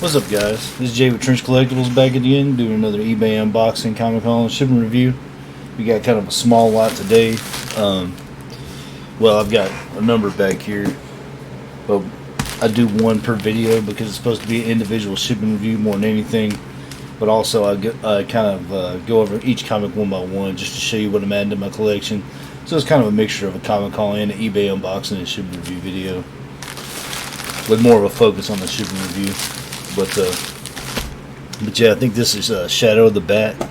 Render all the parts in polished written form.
What's up, guys? This is Jay with Trench Collectibles back again, doing another eBay unboxing, comic haul, and shipping review. We got kind of a small lot today. Well, I've got a number back here, but I do one per video because it's supposed to be an individual shipping review more than anything. But also, I kind of go over each comic one by one just to show you what I'm adding to my collection. So it's kind of a mixture of a comic haul and an eBay unboxing and shipping review video, with more of a focus on the shipping review. But yeah, I think this is Shadow of the Bat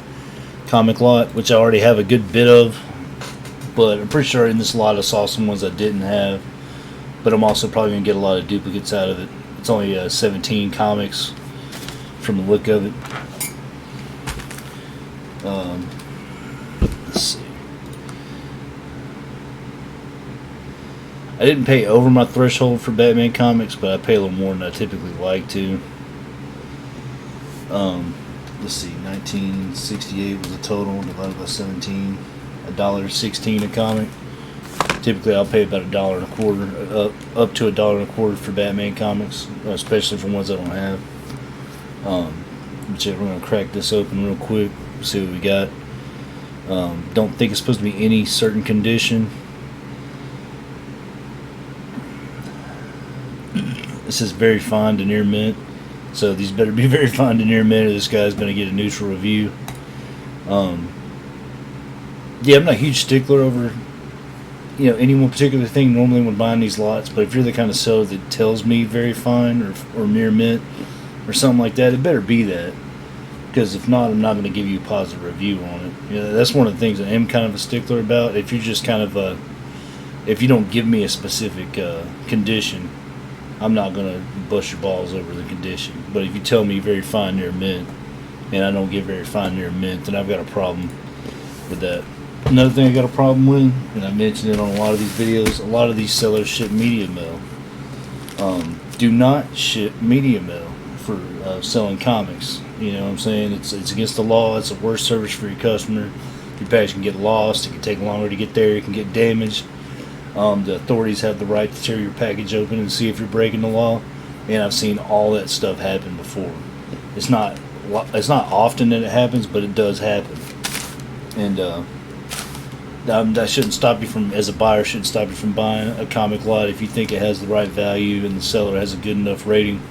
comic lot, which I already have a good bit of. But I'm pretty sure in this lot I saw some ones I didn't have. But I'm also probably going to get a lot of duplicates out of it. It's only 17 comics from the look of it. Let's see. I didn't pay over my threshold for Batman comics, but I pay a little more than I typically like to. Let's see, 1968 was the total divided by 17, $1.16 a comic. Typically, I'll pay about $1.25, up to $1.25 for Batman comics, especially for ones I don't have. But yeah, we're gonna crack this open real quick, see what we got. Don't think it's supposed to be any certain condition. This is very fine to near mint. So these better be very fine to near mint, or this guy's going to get a neutral review. Yeah, I'm not a huge stickler over, any one particular thing normally when buying these lots. But if you're the kind of seller that tells me very fine or near mint or something like that, it better be that. Because if not, I'm not going to give you a positive review on it. That's one of the things I am kind of a stickler about. If you're just kind of if you don't give me a specific condition, I'm not going to bust your balls over the condition. But if you tell me very fine near mint, and I don't get very fine near mint, then I've got a problem with that. Another thing I got a problem with, and I mentioned it on a lot of these videos, a lot of these sellers ship media mail. Do not ship media mail for selling comics. You know what I'm saying? It's against the law. It's a worse service for your customer. Your package can get lost. It can take longer to get there. It can get damaged. The authorities have the right to tear your package open and see if you're breaking the law, and I've seen all that stuff happen before. It's not often that it happens, but it does happen. And that shouldn't stop you from, as a buyer, shouldn't stop you from buying a comic lot. If you think it has the right value and the seller has a good enough rating,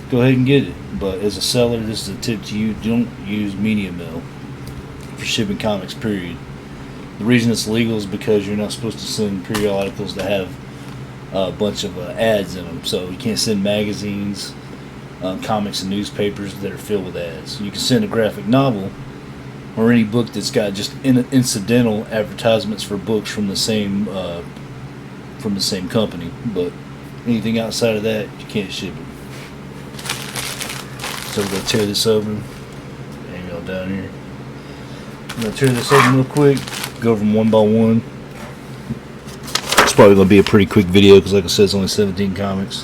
go ahead and get it. But as a seller, this is a tip to you: don't use media mail for shipping comics, period. The reason it's legal is because you're not supposed to send periodicals that have a bunch of ads in them. So you can't send magazines, comics, and newspapers that are filled with ads. You can send a graphic novel or any book that's got just incidental advertisements for books from the same company. But anything outside of that, you can't ship it. So we're going to tear this open. Hang on down here. I'm going to tear this open real quick. Go over them one by one. It's probably going to be a pretty quick video because, like I said, it's only 17 comics.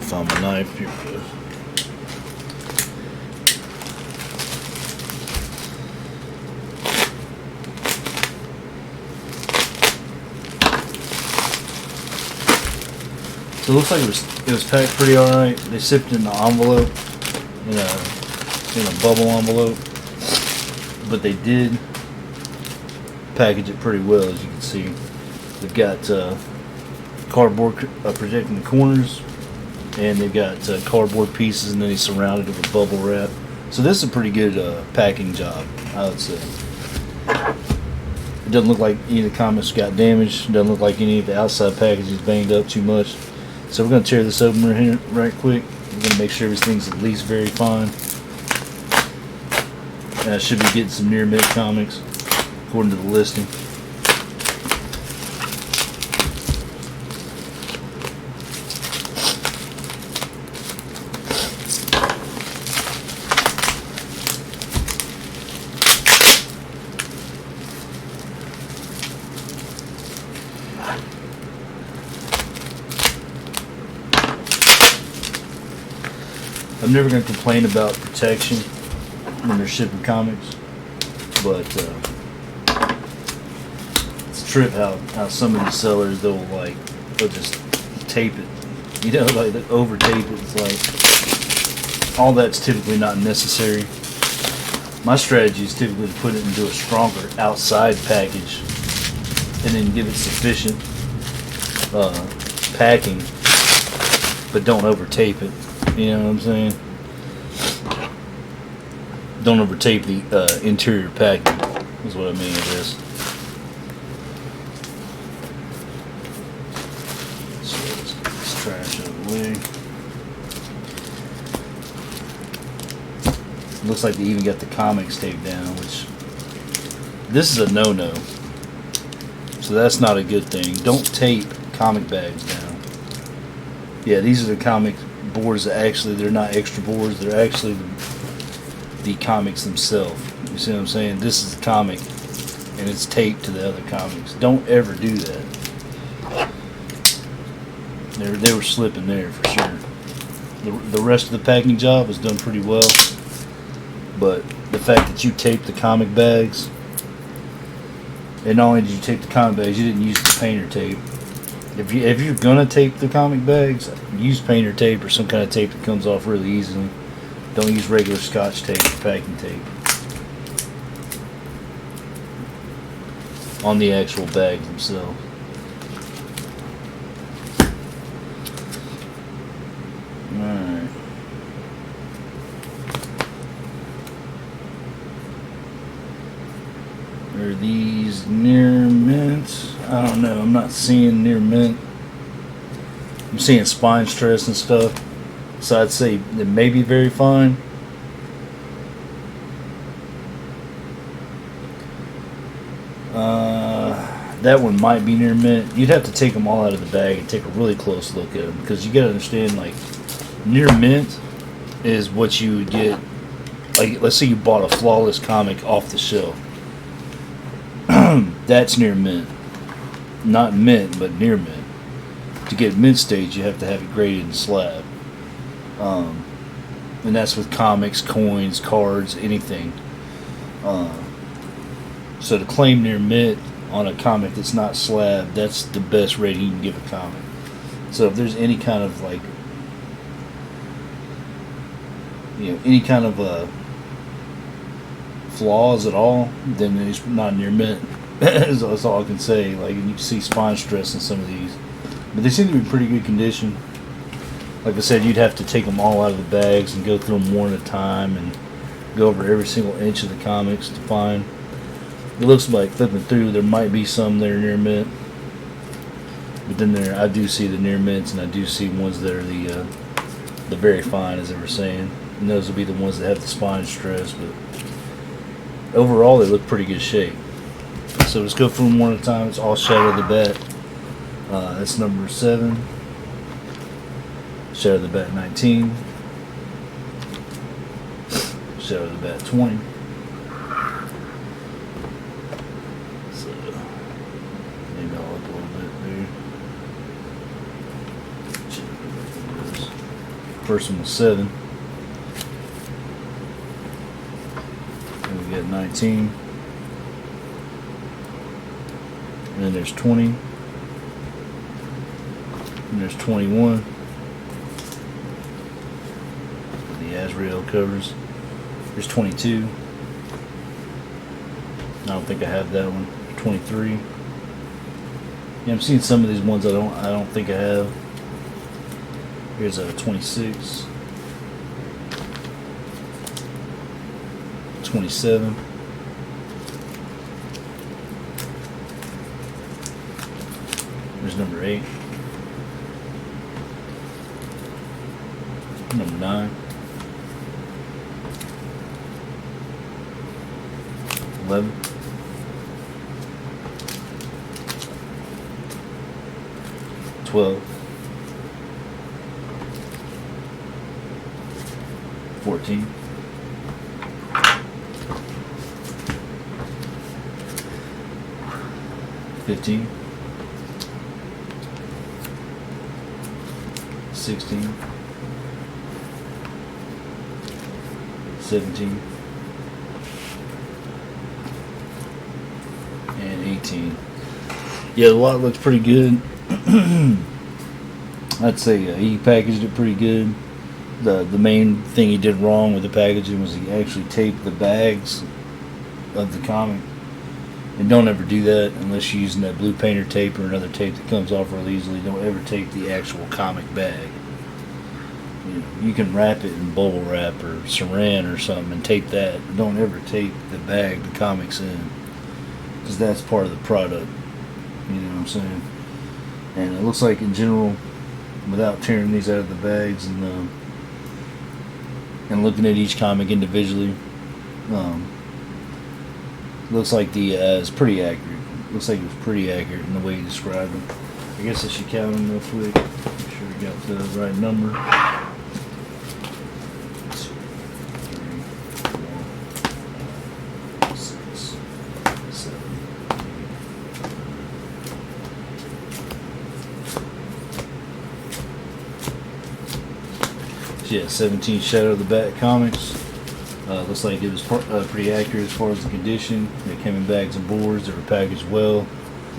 Find my knife. Here we go. So it looks like it was packed pretty alright. They sipped it in the envelope, in a bubble envelope, but they did package it pretty well. As you can see, they've got cardboard protecting the corners, and they've got cardboard pieces, and then they surrounded it with bubble wrap. So this is a pretty good packing job, I would say. It doesn't look like any of the comics got damaged. It doesn't look like any of the outside packaging is banged up too much. So we're going to tear this open right quick. We're going to make sure everything's at least very fine. And I should be getting some near mint comics according to the listing. I'm never going to complain about protection when they're shipping comics, but it's a trip how some of these sellers they'll just tape it. You know, like over tape it. It's like all that's typically not necessary. My strategy is typically to put it into a stronger outside package and then give it sufficient packing, but don't over tape it. You know what I'm saying? Don't over tape the interior packing is what I mean with this. So let's get this trash out of the way. Looks like they even got the comics taped down, which this is a no-no. So that's not a good thing. Don't tape comic bags down. Yeah, these are the comic boards that actually, they're not extra boards, they're actually the comics themselves. You see what I'm saying? This is the comic and it's taped to the other comics. Don't ever do that. They were slipping there for sure. The rest of the packing job was done pretty well. But the fact that you taped the comic bags, and not only did you tape the comic bags, you didn't use the painter tape. If you're gonna tape the comic bags, use painter tape or some kind of tape that comes off really easily. Don't use regular Scotch tape or packing tape on the actual bags themselves. Alright. Are these near mint? I don't know. I'm not seeing near mint. I'm seeing spine stress and stuff. So I'd say it may be very fine. That one might be near mint. You'd have to take them all out of the bag and take a really close look at them, because you got to understand, like, near mint is what you would get. Like, let's say you bought a flawless comic off the shelf. That's near mint. Not mint, but near mint. To get mint stage, you have to have it graded and slab. And that's with comics, coins, cards, anything. So to claim near mint on a comic that's not slab, that's the best rating you can give a comic. So if there's any kind of, like, you know, any kind of flaws at all, then it's not near mint. That's all I can say. Like, you can see spine stress in some of these, but they seem to be in pretty good condition. Like I said, you'd have to take them all out of the bags and go through them one at a time and go over every single inch of the comics to find. It looks like flipping through, there might be some that are near mint, but then I do see the near mints, and I do see ones that are the very fine, as they were saying. And those will be the ones that have the spine stress. But overall, they look pretty good shape. So let's go through them one at a time. It's all Shadow the Bat. That's number 7. Shadow the Bat 19. Shadow the Bat 20. So maybe I'll up a little bit there. First one was 7. And we got 19. And then there's 20. And there's 21. The Azrael covers. There's 22. I don't think I have that one. 23. Yeah, I'm seeing some of these ones I don't think I have. Here's a 26. 27. There's number 8. Number 9. 11. 12. 14. 15. 16. 17. And 18. Yeah, the lot looks pretty good. I'd say he packaged it pretty good. The main thing he did wrong with the packaging was he actually taped the bags of the comic. And don't ever do that unless you're using that blue painter tape or another tape that comes off real easily. Don't ever tape the actual comic bag. You can wrap it in bubble wrap or saran or something and tape that. Don't ever tape the bag the comics in, because that's part of the product. You know what I'm saying? And it looks like in general, without tearing these out of the bags and looking at each comic individually, looks like it's pretty accurate. Looks like it was pretty accurate in the way you described them. I guess I should count them real quick. Make sure we got the right number. 2, 3, 4, 5, 6, 7, 8. Yeah, 17 Shadow of the Bat comics. Looks like it was pretty accurate as far as the condition. They came in bags and boards. They were packaged well.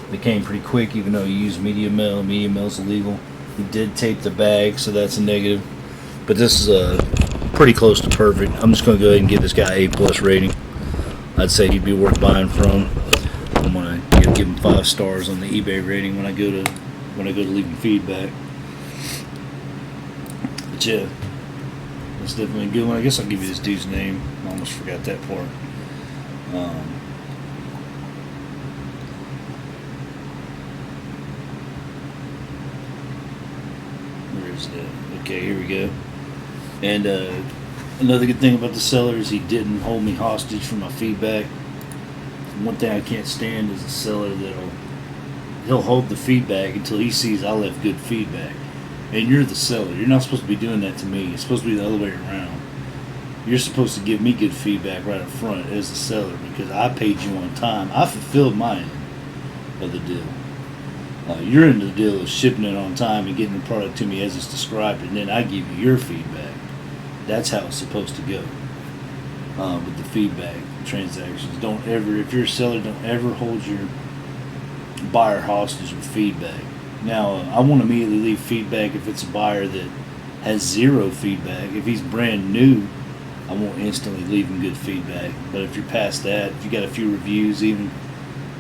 They came pretty quick, even though you used medium mail. Medium mail is illegal. He did tape the bag, so that's a negative. But this is pretty close to perfect. I'm just going to go ahead and give this guy A+ rating. I'd say he'd be worth buying from. I'm going to give him 5 stars on the eBay rating when I go to leave him feedback. But yeah. That's definitely a good one. I guess I'll give you this dude's name. I almost forgot that part. Where is that? Okay, here we go. And another good thing about the seller is he didn't hold me hostage for my feedback. One thing I can't stand is a seller he'll hold the feedback until he sees I left good feedback. And you're the seller. You're not supposed to be doing that to me. It's supposed to be the other way around. You're supposed to give me good feedback right up front as the seller, because I paid you on time. I fulfilled my end of the deal. Your end of the deal is shipping it on time and getting the product to me as it's described, and then I give you your feedback. That's how it's supposed to go with the feedback transactions. Don't ever, if you're a seller, don't ever hold your buyer hostage with feedback. Now, I won't immediately leave feedback if it's a buyer that has 0 feedback. If he's brand new, I won't instantly leave him good feedback. But if you're past that, if you got a few reviews even,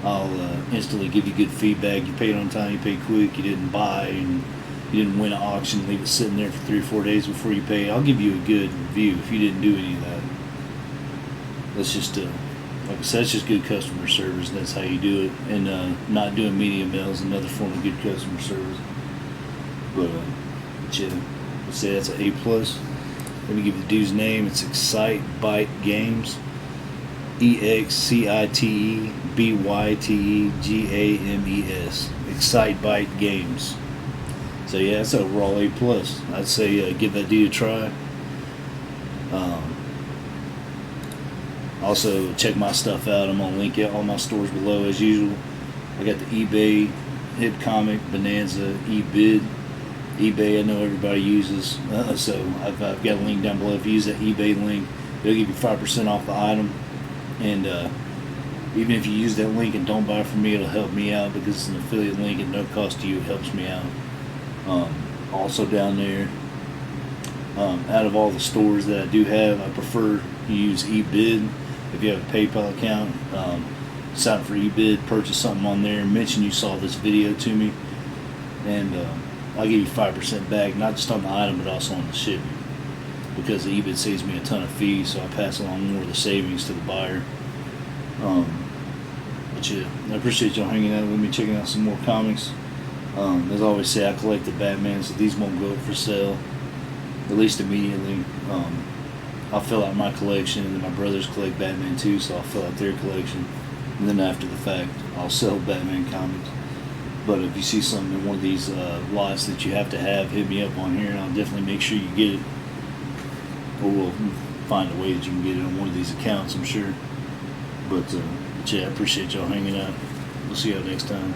I'll instantly give you good feedback. You paid on time, you paid quick, you didn't buy, and you didn't win an auction, leave it sitting there for 3 or 4 days before you pay. I'll give you a good review if you didn't do any of that. That's just like I said, it's just good customer service, and that's how you do it. And not doing medium mail is another form of good customer service. But yeah, let's say that's an A+. Let me give you the dude's name. It's Excite Byte Games. EXCITEBYTEGAMES. Excite Byte Games. So yeah, that's overall A+. I'd say give that dude a try. Also, check my stuff out. I'm going to link out all my stores below as usual. I got the eBay, HipComic, Bonanza, eBid. eBay I know everybody uses, so I've got a link down below. If you use that eBay link, it'll give you 5% off the item. And even if you use that link and don't buy from me, it'll help me out because it's an affiliate link at no cost to you. It helps me out. Also down there, out of all the stores that I do have, I prefer you use eBid. If you have a PayPal account, sign up for eBid, purchase something on there, mention you saw this video to me, and I'll give you 5% back, not just on the item, but also on the shipping, because the eBid saves me a ton of fees, so I pass along more of the savings to the buyer. But yeah, I appreciate y'all hanging out with me, checking out some more comics. As I always say, I collect the Batman, so these won't go up for sale, at least immediately. I'll fill out my collection, and then my brothers collect Batman too, so I'll fill out their collection, and then after the fact, I'll sell Batman comics. But if you see something in one of these lots that you have to have, hit me up on here, and I'll definitely make sure you get it, or we'll find a way that you can get it on one of these accounts, I'm sure. But yeah, I appreciate y'all hanging out. We'll see y'all next time.